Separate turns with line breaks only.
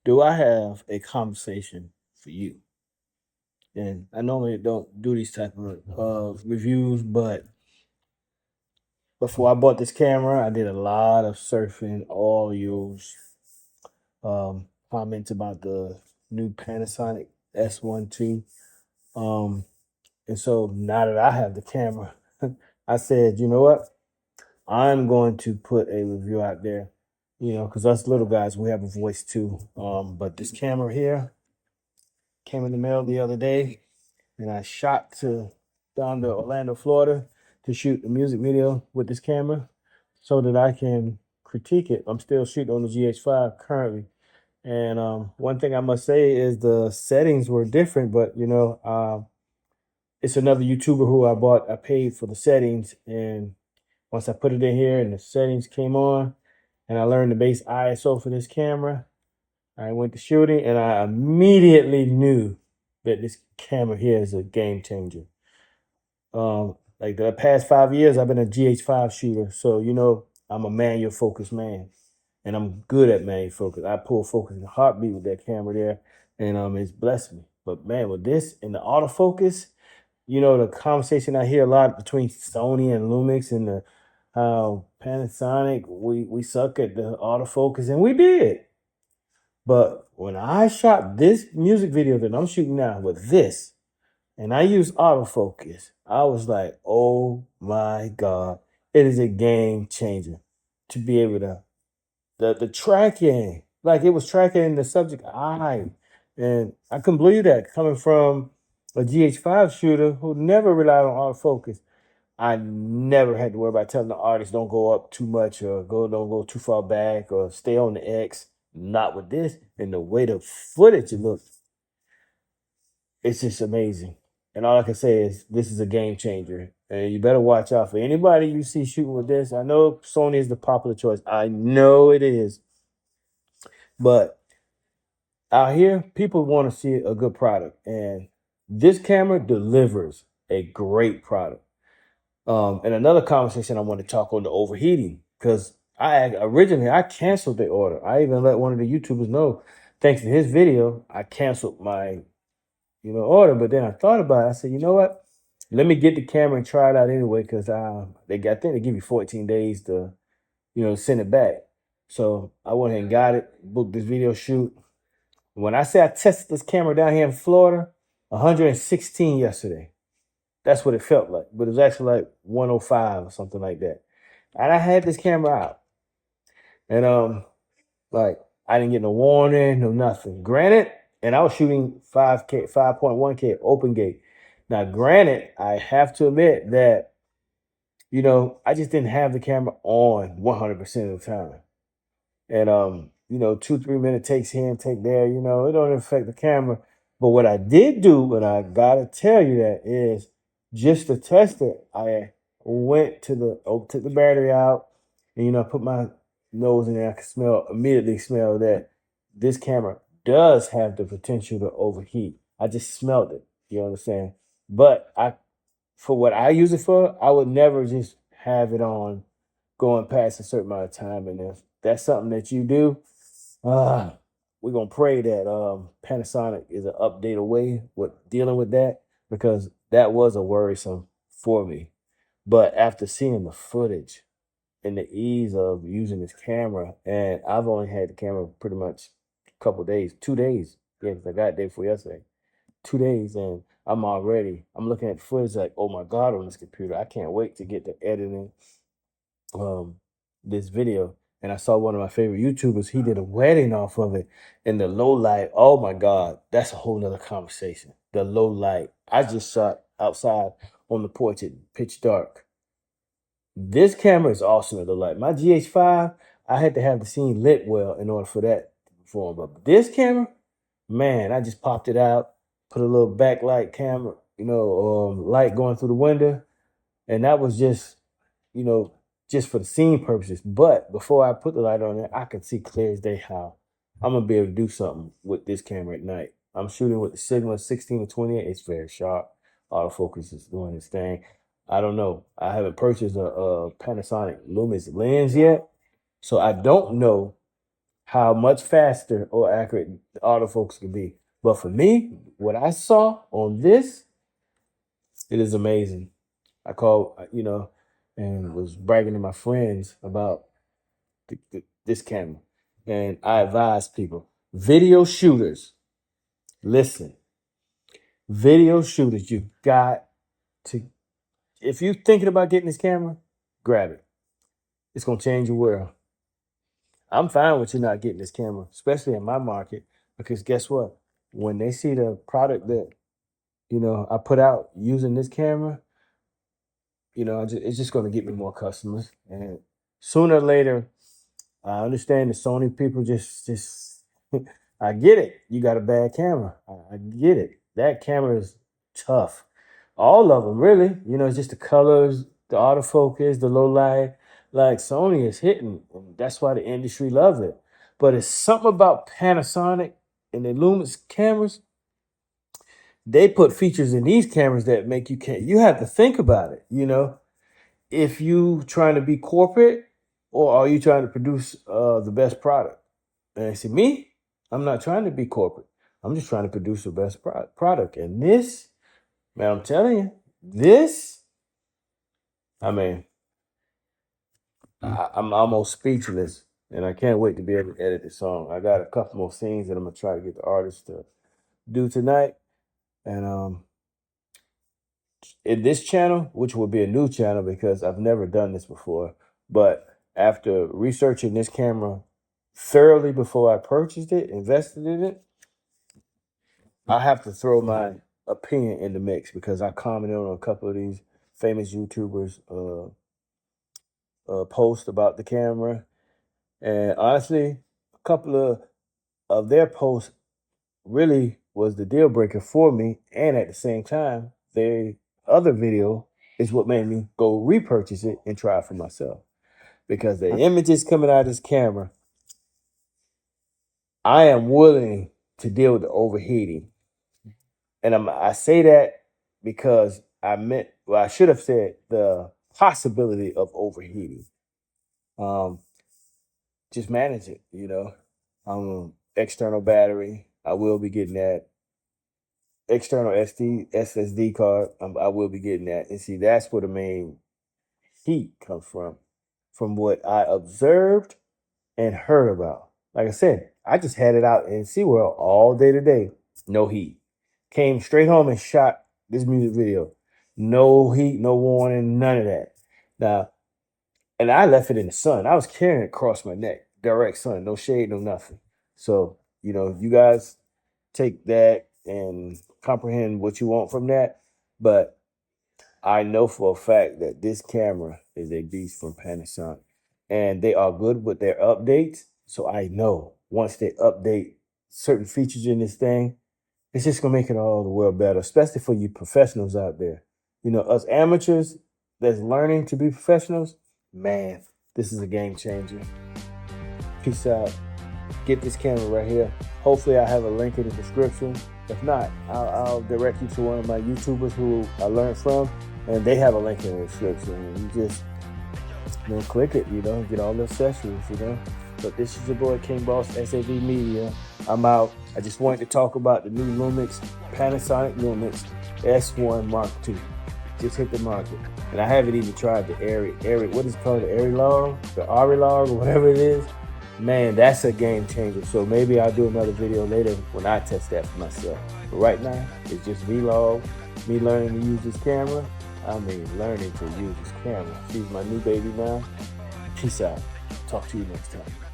do I have a conversation for you? And I normally don't do these type of reviews, but before I bought this camera, I did a lot of surfing, all yours, comments about the new Panasonic S1II. And so now that I have the camera, I said, you know what? I'm going to put a review out there, because us little guys, we have a voice too. But this camera here came in the mail the other day, and I shot down to Orlando, Florida, to shoot a music video with this camera so that I can critique it. I'm still shooting on the GH5 currently. And one thing I must say is the settings were different, but it's another YouTuber who I paid for the settings, and once I put it in here and the settings came on and I learned the base ISO for this camera, I went to shooting and I immediately knew that this camera here is a game changer. Like the past 5 years, I've been a GH5 shooter. So, I'm a manual focus man and I'm good at manual focus. I pull focus in a heartbeat with that camera there, and it's blessed me. But man, with this and the autofocus, the conversation I hear a lot between Sony and Lumix and how Panasonic, we suck at the autofocus, and we did. But when I shot this music video that I'm shooting now with this, and I use autofocus, I was like, oh my God, it is a game changer to be able to, the tracking, like it was tracking the subject eye. And I couldn't believe that coming from a GH5 shooter who never relied on autofocus. I never had to worry about telling the artist don't go up too much or don't go too far back or stay on the X. Not with this. And the way the footage looks, it's just amazing. And all I can say is this is a game changer. And you better watch out for anybody you see shooting with this. I know Sony is the popular choice. I know it is. But out here, people want to see a good product. And this camera delivers a great product. And another conversation I want to talk on the overheating, because I canceled the order. I even let one of the YouTubers know, thanks to his video, I canceled my order. But then I thought about it. I said, you know what? Let me get the camera and try it out anyway, because I think they give you 14 days to send it back. So I went ahead and got it, booked this video shoot. When I say I tested this camera down here in Florida, 116 yesterday. That's what it felt like, but it was actually like 105 or something like that. And I had this camera out, and like I didn't get no warning, no nothing. Granted, and I was shooting 5K, 5.1K open gate. Now, granted, I have to admit that I just didn't have the camera on 100% of the time, and 2-3 minute takes here and take there. It don't affect the camera. But what I did do, and I gotta tell you that, is just to test it, I went took the battery out, and put my nose in there. I could immediately smell that this camera does have the potential to overheat. I just smelled it. You understand? But for what I use it for, I would never just have it on going past a certain amount of time. And if that's something that you do, we're gonna pray that Panasonic is an update away with dealing with that, because that was a worrisome for me. But after seeing the footage and the ease of using this camera, and I've only had the camera pretty much a couple days, 2 days. Yeah, 'cause I got it day before yesterday. 2 days, and I'm looking at the footage like, oh my God, on this computer. I can't wait to get to editing this video. And I saw one of my favorite YouTubers, he did a wedding off of it in the low light. Oh my God, that's a whole nother conversation. The low light. I just shot outside on the porch at pitch dark. This camera is awesome at the light. My GH5, I had to have the scene lit well in order for that to perform. But this camera, man, I just popped it out, put a little backlight camera, light going through the window. And that was just, just for the scene purposes. But before I put the light on there, I could see clear as day how I'm gonna be able to do something with this camera at night. I'm shooting with the Sigma 16 to 28. It's very sharp. Autofocus is doing its thing. I don't know. I haven't purchased a Panasonic LUMIX lens yet, so I don't know how much faster or accurate the autofocus can be. But for me, what I saw on this, it is amazing. I called, and was bragging to my friends about this camera. And I advise people, video shooters, listen, video shooters, you got to, if you're thinking about getting this camera, grab it. It's going to change your world. I'm fine with you not getting this camera, especially in my market, because guess what? When they see the product that, I put out using this camera, it's just going to get me more customers. And sooner or later, I understand the Sony people just I get it. You got a bad camera. I get it. That camera is tough. All of them, really. It's just the colors, the autofocus, the low light. Like Sony is hitting, and that's why the industry loves it. But it's something about Panasonic and the LUMIX cameras. They put features in these cameras that make you have to think about it, if you trying to be corporate or are you trying to produce the best product. And I see me, I'm not trying to be corporate. I'm just trying to produce the best product. And this, man, I'm telling you, this, I mean, I'm almost speechless, and I can't wait to be able to edit the song. I got a couple more scenes that I'm gonna try to get the artist to do tonight. And in this channel, which will be a new channel because I've never done this before, but after researching this camera thoroughly before I purchased it, invested in it, I have to throw my opinion in the mix because I commented on a couple of these famous YouTubers post about the camera. And honestly, a couple of their posts really was the deal breaker for me. And at the same time, their other video is what made me go repurchase it and try it for myself. Because the images coming out of this camera, I am willing to deal with the overheating. And I say that because I should have said the possibility of overheating. Just manage it, external battery, I will be getting that. External SSD card, I will be getting that. And see, that's where the main heat comes from what I observed and heard about. Like I said, I just had it out in SeaWorld all day today. No heat. Came straight home and shot this music video. No heat, no warning, none of that. Now, and I left it in the sun. I was carrying it across my neck. Direct sun, no shade, no nothing. So, you guys take that and comprehend what you want from that. But I know for a fact that this camera is a beast from Panasonic. And they are good with their updates. So I know once they update certain features in this thing, it's just gonna make it all the world better, especially for you professionals out there. Us amateurs that's learning to be professionals, man, this is a game changer. Peace out. Get this camera right here. Hopefully I have a link in the description. If not, I'll direct you to one of my YouTubers who I learned from, and they have a link in the description. And you just click it, get all the accessories, But this is your boy King Boss, SAV Media. I'm out. I just wanted to talk about the new Panasonic LUMIX S1 Mark II. Just hit the market. And I haven't even tried the ARRI, what is it called? The ARRI log, or whatever it is. Man, that's a game changer. So maybe I'll do another video later when I test that for myself. But right now, it's just vlog, me learning to use this camera. Learning to use this camera. She's my new baby now. Peace out. Talk to you next time.